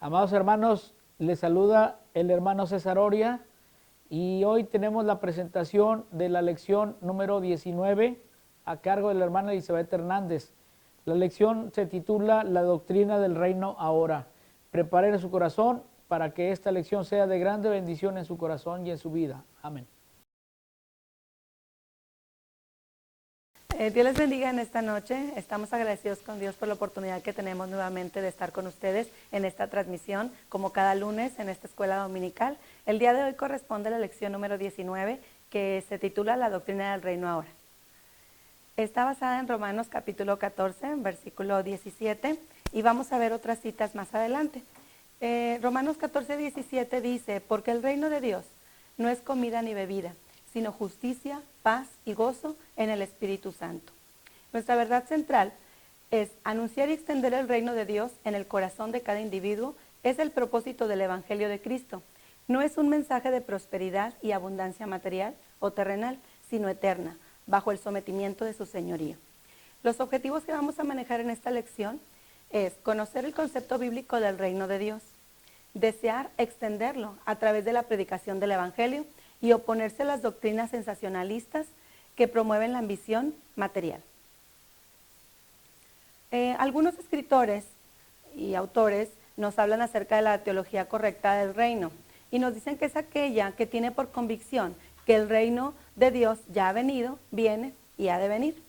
Amados hermanos, les saluda el hermano César Oria y hoy tenemos la presentación de la lección número 19 a cargo de la hermana Elizabeth Hernández. La lección se titula La doctrina del reino ahora. Preparen su corazón para que esta lección sea de grande bendición en su corazón y en su vida. Amén. Dios les bendiga en esta noche. Estamos agradecidos con Dios por la oportunidad que tenemos nuevamente de estar con ustedes en esta transmisión, como cada lunes en esta escuela dominical. El día de hoy corresponde a la lección número 19, que se titula La doctrina del reino ahora. Está basada en Romanos capítulo 14, versículo 17, y vamos a ver otras citas más adelante. Romanos 14, 17 dice, porque el reino de Dios no es comida ni bebida, sino justicia, paz y gozo en el Espíritu Santo. Nuestra verdad central es anunciar y extender el reino de Dios en el corazón de cada individuo. Es el propósito del Evangelio de Cristo. No es un mensaje de prosperidad y abundancia material o terrenal, sino eterna, bajo el sometimiento de su señorío. Los objetivos que vamos a manejar en esta lección es conocer el concepto bíblico del reino de Dios, desear extenderlo a través de la predicación del Evangelio y oponerse a las doctrinas sensacionalistas que promueven la ambición material. Algunos escritores y autores nos hablan acerca de la teología correcta del reino y nos dicen que es aquella que tiene por convicción que el reino de Dios ya ha venido, viene y ha de venir.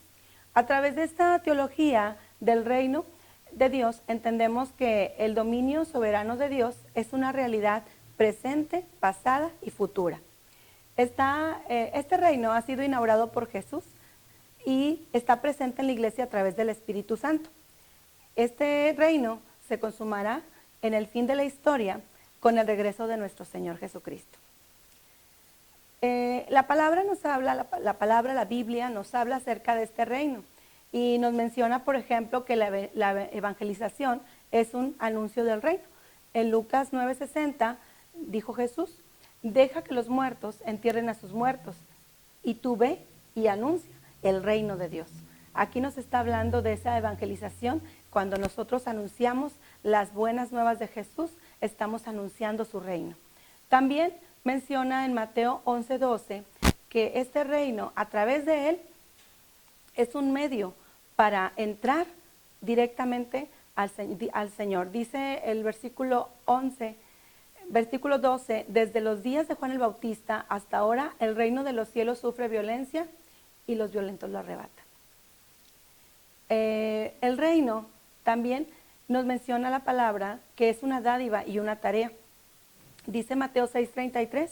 A través de esta teología del reino de Dios entendemos que el dominio soberano de Dios es una realidad presente, pasada y futura. Este reino ha sido inaugurado por Jesús y está presente en la iglesia a través del Espíritu Santo. Este reino se consumará en el fin de la historia con el regreso de nuestro Señor Jesucristo. La palabra nos habla, la Biblia nos habla acerca de este reino y nos menciona, por ejemplo, que la evangelización es un anuncio del reino. En Lucas 9:60 dijo Jesús, deja que los muertos entierren a sus muertos y tú ve y anuncia el reino de Dios. Aquí nos está hablando de esa evangelización. Cuando nosotros anunciamos las buenas nuevas de Jesús, estamos anunciando su reino. También menciona en Mateo 11:12 que este reino, a través de él, es un medio para entrar directamente al Señor. Dice el versículo 11, versículo 12, desde los días de Juan el Bautista hasta ahora el reino de los cielos sufre violencia y los violentos lo arrebatan. El reino también nos menciona la palabra que es una dádiva y una tarea. Dice Mateo 6:33,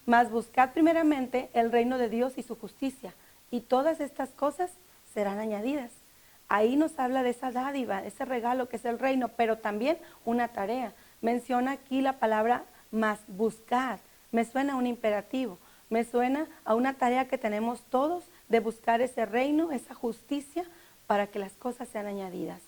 mas buscad primeramente el reino de Dios y su justicia, y todas estas cosas serán añadidas. Ahí nos habla de esa dádiva, ese regalo que es el reino, pero también una tarea. Menciona aquí la palabra más buscar. Me suena a un imperativo, me suena a una tarea que tenemos todos de buscar ese reino, esa justicia, para que las cosas sean añadidas.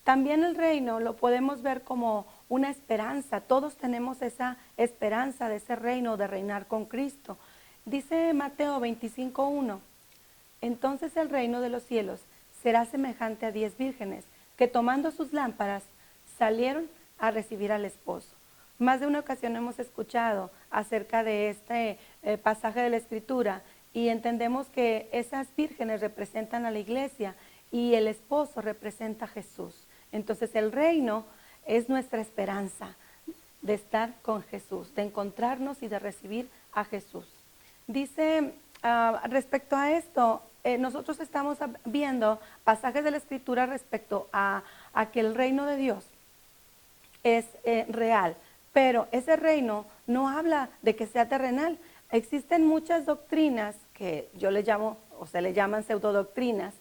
También el reino lo podemos ver como una esperanza. Todos tenemos esa esperanza de ese reino, de reinar con Cristo. Dice Mateo 25:1, entonces el reino de los cielos será semejante a 10 vírgenes que tomando sus lámparas salieron a recibir al esposo. Más de una ocasión hemos escuchado acerca de este pasaje de la Escritura y entendemos que esas vírgenes representan a la iglesia y el esposo representa a Jesús. Entonces el reino es nuestra esperanza de estar con Jesús, de encontrarnos y de recibir a Jesús. Dice respecto a esto, nosotros estamos viendo pasajes de la Escritura respecto a que el reino de Dios es real, pero ese reino no habla de que sea terrenal. Existen muchas doctrinas que yo le llamo, o se le llaman pseudodoctrinas,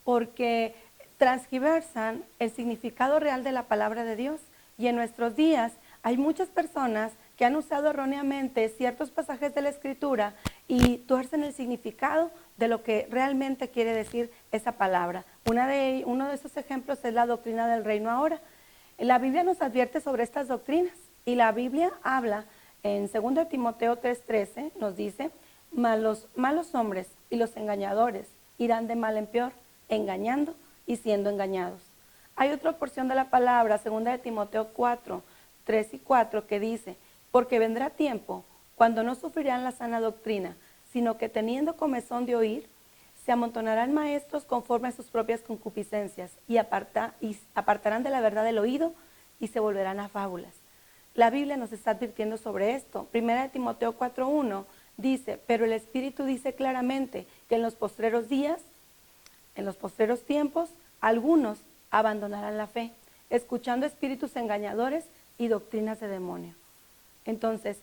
porque transgiversan el significado real de la palabra de Dios. Y en nuestros días hay muchas personas que han usado erróneamente ciertos pasajes de la Escritura y tuercen el significado de lo que realmente quiere decir esa palabra. Uno de esos ejemplos es la doctrina del reino ahora. La Biblia nos advierte sobre estas doctrinas y la Biblia habla en 2 Timoteo 3:13, nos dice, mas los malos hombres y los engañadores irán de mal en peor, engañando y siendo engañados. Hay otra porción de la palabra, 2 Timoteo 4, 3 y 4, que dice, porque vendrá tiempo cuando no sufrirán la sana doctrina, sino que teniendo comezón de oír, se amontonarán maestros conforme a sus propias concupiscencias y apartarán de la verdad el oído y se volverán a fábulas. La Biblia nos está advirtiendo sobre esto. Primera de Timoteo 4:1 dice, pero el Espíritu dice claramente que en los postreros días, en los postreros tiempos, algunos abandonarán la fe, escuchando espíritus engañadores y doctrinas de demonio. Entonces,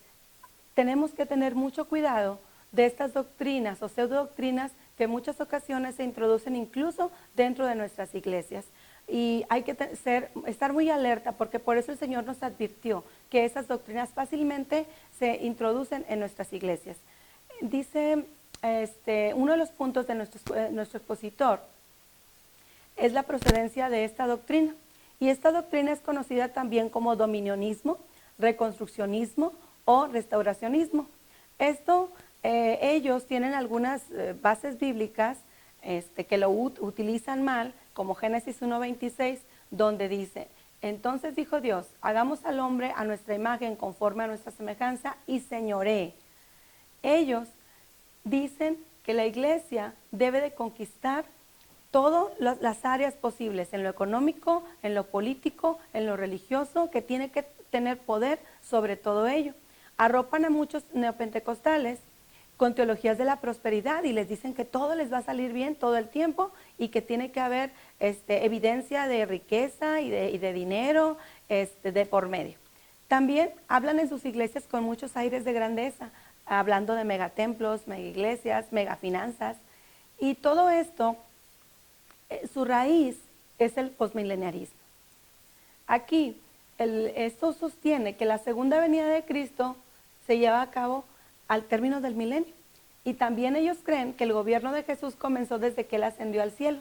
tenemos que tener mucho cuidado de estas doctrinas o pseudodoctrinas que en muchas ocasiones se introducen incluso dentro de nuestras iglesias. Y hay que estar muy alerta, porque por eso el Señor nos advirtió que esas doctrinas fácilmente se introducen en nuestras iglesias. Dice uno de los puntos de nuestro expositor es la procedencia de esta doctrina. Y esta doctrina es conocida también como dominionismo, reconstruccionismo o restauracionismo. Ellos tienen algunas bases bíblicas que lo utilizan mal, como Génesis 1:26, donde dice, entonces dijo Dios, hagamos al hombre a nuestra imagen, conforme a nuestra semejanza, y señoree. Ellos dicen que la iglesia debe de conquistar todas las áreas posibles, en lo económico, en lo político, en lo religioso, que tiene que tener poder sobre todo ello. Arropan a muchos neopentecostales con teologías de la prosperidad y les dicen que todo les va a salir bien todo el tiempo y que tiene que haber evidencia de riqueza y de dinero de por medio. También hablan en sus iglesias con muchos aires de grandeza, hablando de megatemplos, megaiglesias, megafinanzas, y todo esto, su raíz es el posmileniarismo. Aquí, esto sostiene que la segunda venida de Cristo se lleva a cabo al término del milenio. Y también ellos creen que el gobierno de Jesús comenzó desde que Él ascendió al cielo.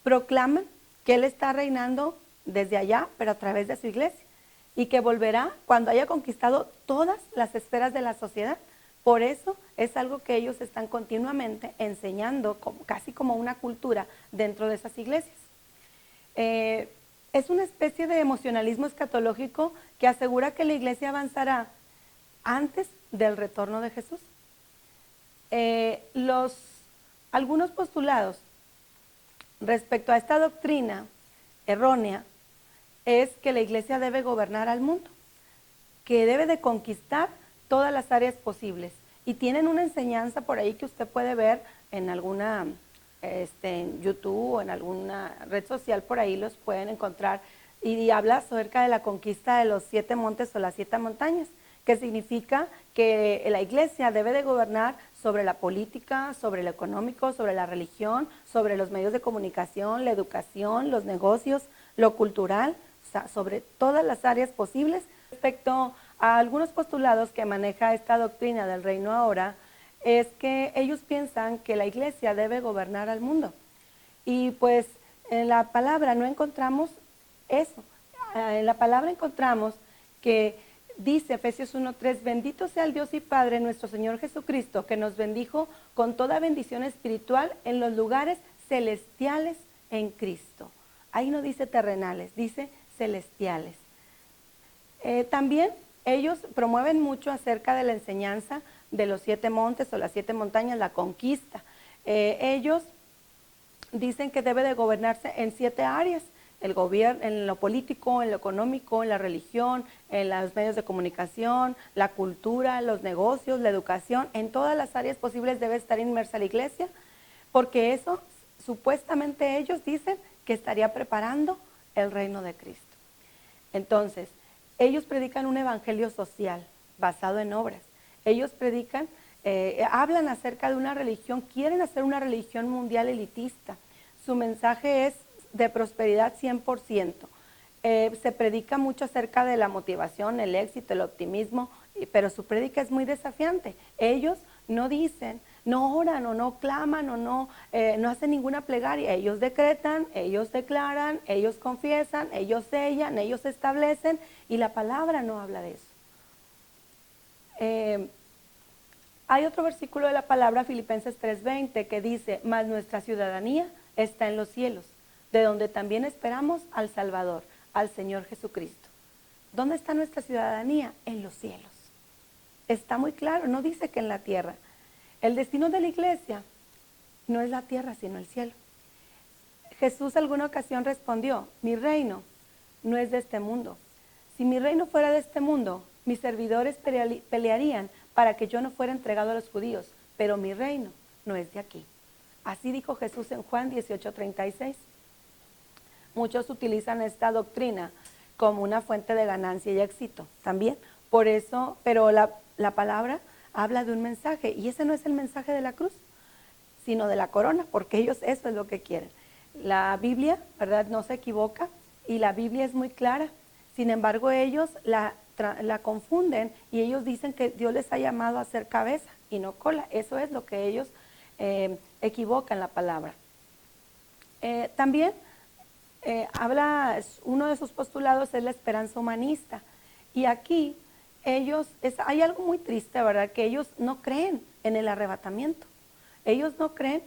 Proclaman que Él está reinando desde allá, pero a través de su iglesia, y que volverá cuando haya conquistado todas las esferas de la sociedad. Por eso es algo que ellos están continuamente enseñando, casi como una cultura dentro de esas iglesias. Es una especie de emocionalismo escatológico que asegura que la iglesia avanzará antes del retorno de Jesús. Algunos postulados respecto a esta doctrina errónea es que la iglesia debe gobernar al mundo, que debe de conquistar todas las áreas posibles, y tienen una enseñanza por ahí que usted puede ver en alguna en YouTube o en alguna red social, por ahí los pueden encontrar, y habla acerca de la conquista de los 7 montes o las 7 montañas, que significa que la iglesia debe de gobernar sobre la política, sobre lo económico, sobre la religión, sobre los medios de comunicación, la educación, los negocios, lo cultural, o sea, sobre todas las áreas posibles. Respecto a algunos postulados que maneja esta doctrina del reino ahora, es que ellos piensan que la iglesia debe gobernar al mundo. Y pues en la palabra no encontramos eso. En la palabra encontramos que dice Efesios 1:3, bendito sea el Dios y Padre nuestro Señor Jesucristo, que nos bendijo con toda bendición espiritual en los lugares celestiales en Cristo. Ahí no dice terrenales, dice celestiales. También ellos promueven mucho acerca de la enseñanza de los 7 montes o las 7 montañas, la conquista. Ellos dicen que debe de gobernarse en 7 áreas: el gobierno, en lo político, en lo económico, en la religión, en los medios de comunicación, la cultura, los negocios, la educación. En todas las áreas posibles debe estar inmersa la iglesia, porque eso supuestamente ellos dicen que estaría preparando el reino de Cristo. Entonces, ellos predican un evangelio social basado en obras. Ellos predican, hablan acerca de una religión, quieren hacer una religión mundial elitista. Su mensaje es de prosperidad 100%. Se predica mucho acerca de la motivación, el éxito, el optimismo, pero su prédica es muy desafiante. Ellos no dicen, no oran o no claman o no hacen ninguna plegaria. Ellos decretan, ellos declaran, ellos confiesan, ellos sellan, ellos establecen, y la palabra no habla de eso. Hay otro versículo de la palabra, Filipenses 3:20, que dice, mas nuestra ciudadanía está en los cielos, de donde también esperamos al Salvador, al Señor Jesucristo. ¿Dónde está nuestra ciudadanía? En los cielos. Está muy claro, no dice que en la tierra. El destino de la iglesia no es la tierra, sino el cielo. Jesús alguna ocasión respondió, mi reino no es de este mundo. Si mi reino fuera de este mundo, mis servidores pelearían para que yo no fuera entregado a los judíos, pero mi reino no es de aquí. Así dijo Jesús en Juan 18:36. Muchos utilizan esta doctrina como una fuente de ganancia y éxito también. Por eso, pero la palabra habla de un mensaje, y ese no es el mensaje de la cruz, sino de la corona, porque ellos eso es lo que quieren. La Biblia, ¿verdad?, no se equivoca, y la Biblia es muy clara. Sin embargo, ellos la confunden, y ellos dicen que Dios les ha llamado a ser cabeza y no cola. Eso es lo que ellos equivocan la palabra. También uno de sus postulados es la esperanza humanista. Y aquí hay algo muy triste, ¿verdad?, que ellos no creen en el arrebatamiento. Ellos no creen,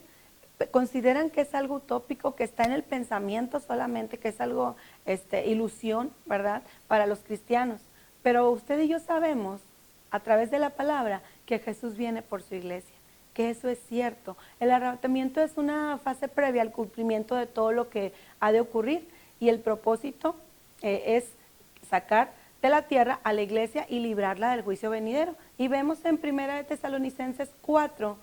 consideran que es algo utópico, que está en el pensamiento solamente, que es algo, ilusión, ¿verdad?, para los cristianos. Pero usted y yo sabemos, a través de la palabra, que Jesús viene por su iglesia, que eso es cierto. El arrebatamiento es una fase previa al cumplimiento de todo lo que ha de ocurrir, y el propósito es sacar de la tierra a la iglesia y librarla del juicio venidero. Y vemos en 1 Tesalonicenses 4,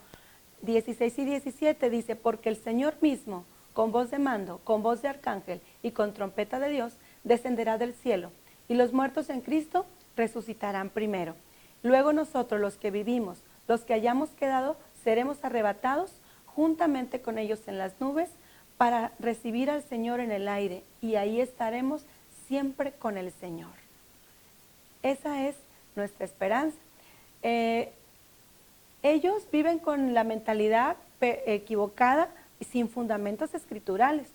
16 y 17, dice, porque el Señor mismo, con voz de mando, con voz de arcángel y con trompeta de Dios, descenderá del cielo, y los muertos en Cristo resucitarán primero. Luego nosotros, los que vivimos, los que hayamos quedado, seremos arrebatados juntamente con ellos en las nubes para recibir al Señor en el aire, y ahí estaremos siempre con el Señor. Esa es nuestra esperanza. Ellos viven con la mentalidad equivocada y sin fundamentos escriturales.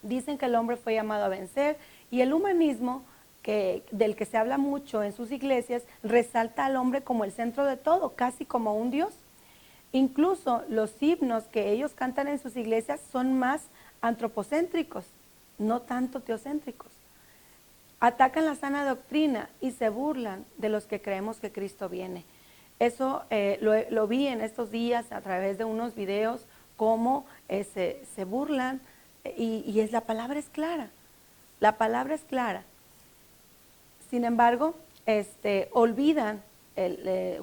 Dicen que el hombre fue llamado a vencer, y el humanismo, del que se habla mucho en sus iglesias, resalta al hombre como el centro de todo, casi como un Dios. Incluso los himnos que ellos cantan en sus iglesias son más antropocéntricos, no tanto teocéntricos. Atacan la sana doctrina y se burlan de los que creemos que Cristo viene. Eso lo vi en estos días a través de unos videos, cómo se burlan, y la palabra es clara. La palabra es clara. Sin embargo, olvidan,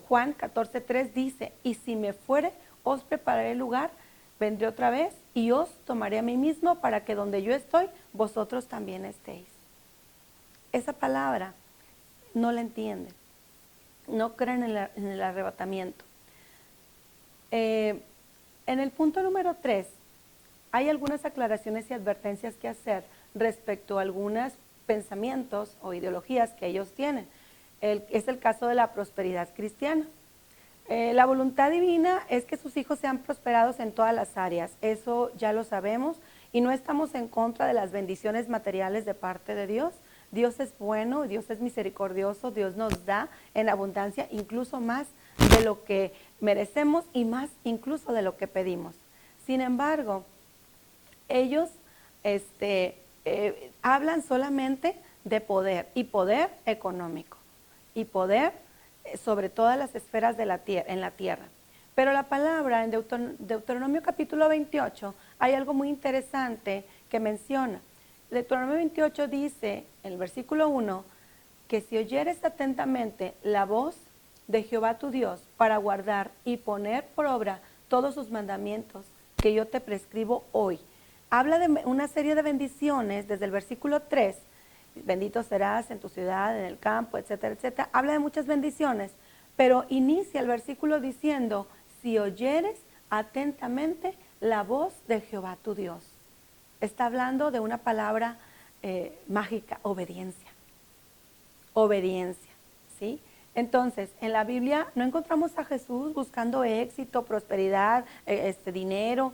Juan 14:3 dice, y si me fuere, os prepararé lugar, vendré otra vez y os tomaré a mí mismo, para que donde yo estoy, vosotros también estéis. Esa palabra no la entienden, no creen en el arrebatamiento. En el punto número 3, hay algunas aclaraciones y advertencias que hacer respecto a algunos pensamientos o ideologías que ellos tienen. Es el caso de la prosperidad cristiana. La voluntad divina es que sus hijos sean prosperados en todas las áreas, eso ya lo sabemos, y no estamos en contra de las bendiciones materiales de parte de Dios. Dios es bueno, Dios es misericordioso, Dios nos da en abundancia, incluso más de lo que merecemos y más incluso de lo que pedimos. Sin embargo, ellos hablan solamente de poder, y poder económico, y poder sobre todas las esferas de en la tierra. Pero la palabra en Deuteronomio capítulo 28 hay algo muy interesante que menciona. Deuteronomio 28 dice, en el versículo 1, que si oyeres atentamente la voz de Jehová tu Dios para guardar y poner por obra todos sus mandamientos que yo te prescribo hoy. Habla de una serie de bendiciones desde el versículo 3, bendito serás en tu ciudad, en el campo, etcétera, etcétera. Habla de muchas bendiciones, pero inicia el versículo diciendo, si oyeres atentamente la voz de Jehová tu Dios. Está hablando de una palabra mágica, obediencia. Obediencia, ¿sí? Entonces, en la Biblia no encontramos a Jesús buscando éxito, prosperidad, dinero.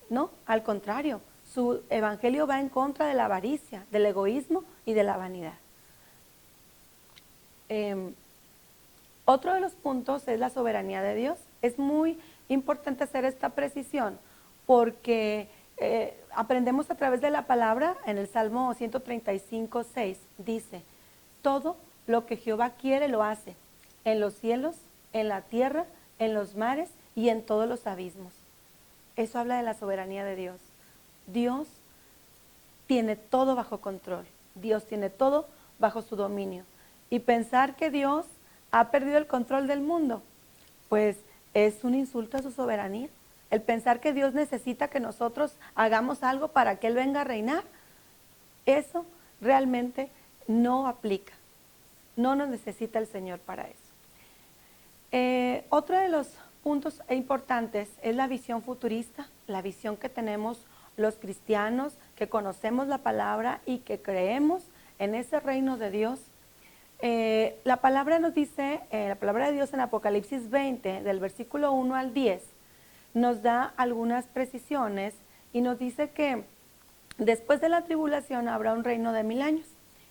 No, al contrario, su evangelio va en contra de la avaricia, del egoísmo y de la vanidad. Otro de los puntos es la soberanía de Dios. Es muy importante hacer esta precisión porque aprendemos a través de la palabra en el Salmo 135:6, dice, todo lo que Jehová quiere lo hace, en los cielos, en la tierra, en los mares y en todos los abismos. Eso habla de la soberanía de Dios. Dios tiene todo bajo control. Dios tiene todo bajo su dominio. Y pensar que Dios ha perdido el control del mundo, pues es un insulto a su soberanía. El pensar que Dios necesita que nosotros hagamos algo para que Él venga a reinar, eso realmente no aplica. No nos necesita el Señor para eso. Otro de los puntos importantes es la visión futurista, la visión que tenemos los cristianos, que conocemos la palabra y que creemos en ese reino de Dios. La palabra nos dice, la palabra de Dios en Apocalipsis 20, del versículo 1 al 10, nos da algunas precisiones y nos dice que después de la tribulación habrá un reino de 1000 años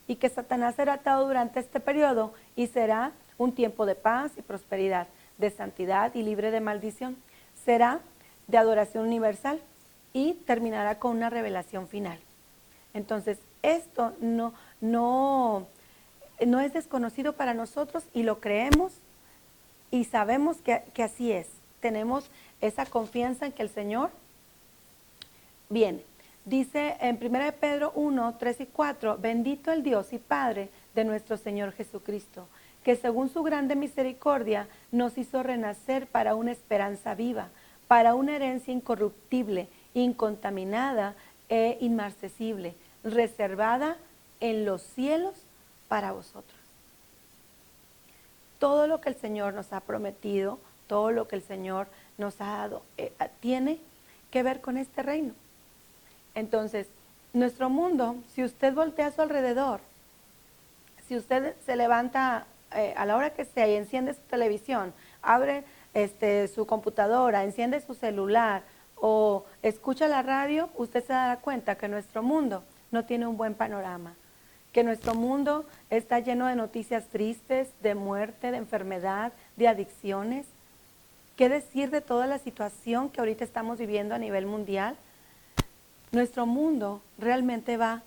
y que Satanás será atado durante este periodo y será un tiempo de paz y prosperidad, de santidad y libre de maldición. Será de adoración universal y terminará con una revelación final. Entonces, esto no es desconocido para nosotros y lo creemos y sabemos que así es. Tenemos esa confianza en que el Señor viene. Dice en 1 Pedro 1, 3 y 4, bendito el Dios y Padre de nuestro Señor Jesucristo, que según su grande misericordia nos hizo renacer para una esperanza viva, para una herencia incorruptible, incontaminada e inmarcesible, reservada en los cielos para vosotros. Todo lo que el Señor nos ha prometido, todo lo que el Señor nos ha dado, tiene que ver con este reino. Entonces, nuestro mundo, si usted voltea a su alrededor, si usted se levanta a la hora que sea y enciende su televisión, abre su computadora, enciende su celular o escucha la radio, usted se dará cuenta que nuestro mundo no tiene un buen panorama, que nuestro mundo está lleno de noticias tristes, de muerte, de enfermedad, de adicciones. ¿Qué decir de toda la situación que ahorita estamos viviendo a nivel mundial? Nuestro mundo realmente va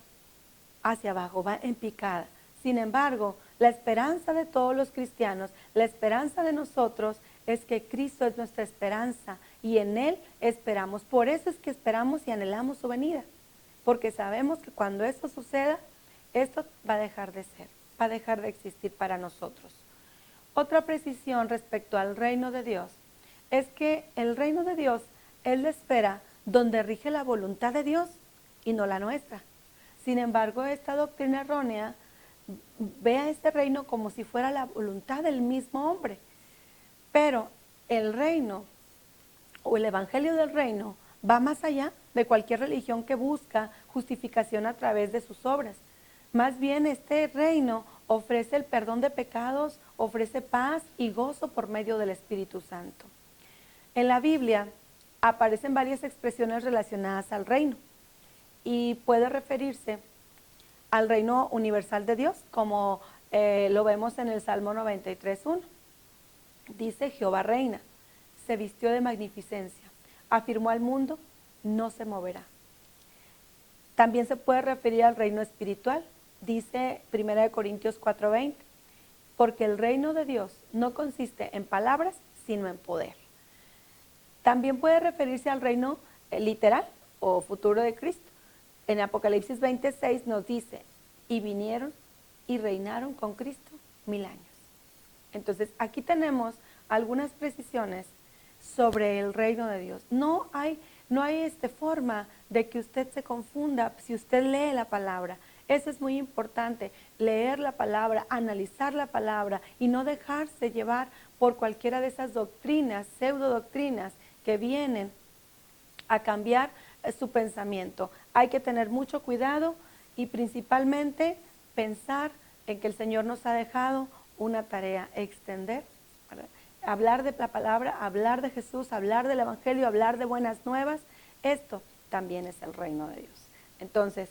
hacia abajo, va en picada. Sin embargo, la esperanza de todos los cristianos, la esperanza de nosotros es que Cristo es nuestra esperanza y en Él esperamos. Por eso es que esperamos y anhelamos su venida, porque sabemos que cuando esto suceda, esto va a dejar de ser, va a dejar de existir para nosotros. Otra precisión respecto al reino de Dios es que el reino de Dios es la esfera donde rige la voluntad de Dios y no la nuestra. Sin embargo, esta doctrina errónea ve a este reino como si fuera la voluntad del mismo hombre. Pero el reino o el evangelio del reino va más allá de cualquier religión que busca justificación a través de sus obras. Más bien este reino ofrece el perdón de pecados, ofrece paz y gozo por medio del Espíritu Santo. En la Biblia aparecen varias expresiones relacionadas al reino y puede referirse al reino universal de Dios, como lo vemos en el Salmo 93:1. Dice: Jehová reina, se vistió de magnificencia, afirmó al mundo, no se moverá. También se puede referir al reino espiritual. Dice 1 Corintios 4:20, porque el reino de Dios no consiste en palabras, sino en poder. También puede referirse al reino literal o futuro de Cristo. En Apocalipsis 20:6 nos dice, y vinieron y reinaron con Cristo 1000 años. Entonces, aquí tenemos algunas precisiones sobre el reino de Dios. No hay forma de que usted se confunda si usted lee la palabra. Eso es muy importante, leer la palabra, analizar la palabra y no dejarse llevar por cualquiera de esas doctrinas, pseudo doctrinas que vienen a cambiar su pensamiento. Hay que tener mucho cuidado y principalmente pensar en que el Señor nos ha dejado una tarea, extender, ¿verdad? Hablar de la palabra, hablar de Jesús, hablar del Evangelio, hablar de buenas nuevas. Esto también es el reino de Dios. Entonces,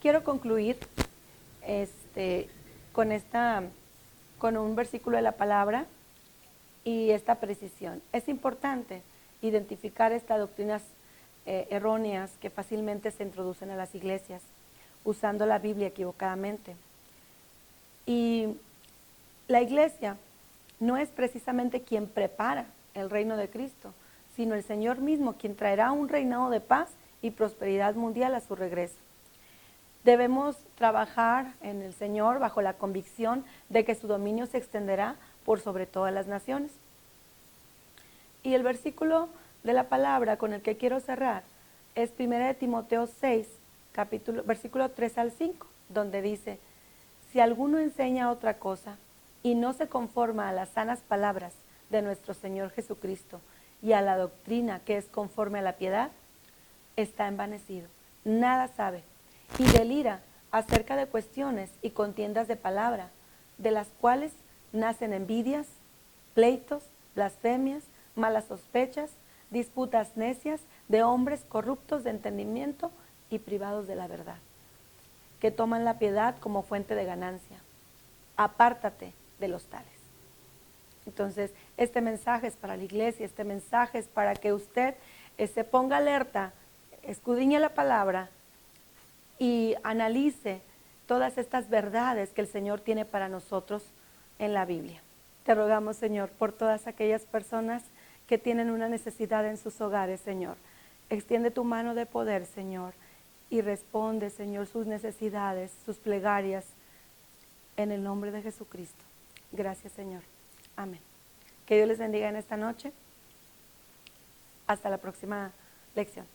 quiero concluir con un versículo de la palabra y esta precisión. Es importante identificar estas doctrinas erróneas que fácilmente se introducen a las iglesias usando la Biblia equivocadamente. Y la iglesia no es precisamente quien prepara el reino de Cristo, sino el Señor mismo quien traerá un reinado de paz y prosperidad mundial a su regreso. Debemos trabajar en el Señor bajo la convicción de que su dominio se extenderá por sobre todas las naciones. Y el versículo de la palabra con el que quiero cerrar es 1 Timoteo 6, versículo 3 al 5, donde dice: si alguno enseña otra cosa y no se conforma a las sanas palabras de nuestro Señor Jesucristo y a la doctrina que es conforme a la piedad, está envanecido, nada sabe, y delira acerca de cuestiones y contiendas de palabra, de las cuales nacen envidias, pleitos, blasfemias, malas sospechas, disputas necias de hombres corruptos de entendimiento y privados de la verdad, que toman la piedad como fuente de ganancia. Apártate de los tales. Entonces, este mensaje es para la iglesia, este mensaje es para que usted se ponga alerta, escudriñe la palabra y analice todas estas verdades que el Señor tiene para nosotros en la Biblia. Te rogamos, Señor, por todas aquellas personas que tienen una necesidad en sus hogares, Señor. Extiende tu mano de poder, Señor, y responde, Señor, sus necesidades, sus plegarias, en el nombre de Jesucristo. Gracias, Señor. Amén. Que Dios les bendiga en esta noche. Hasta la próxima lección.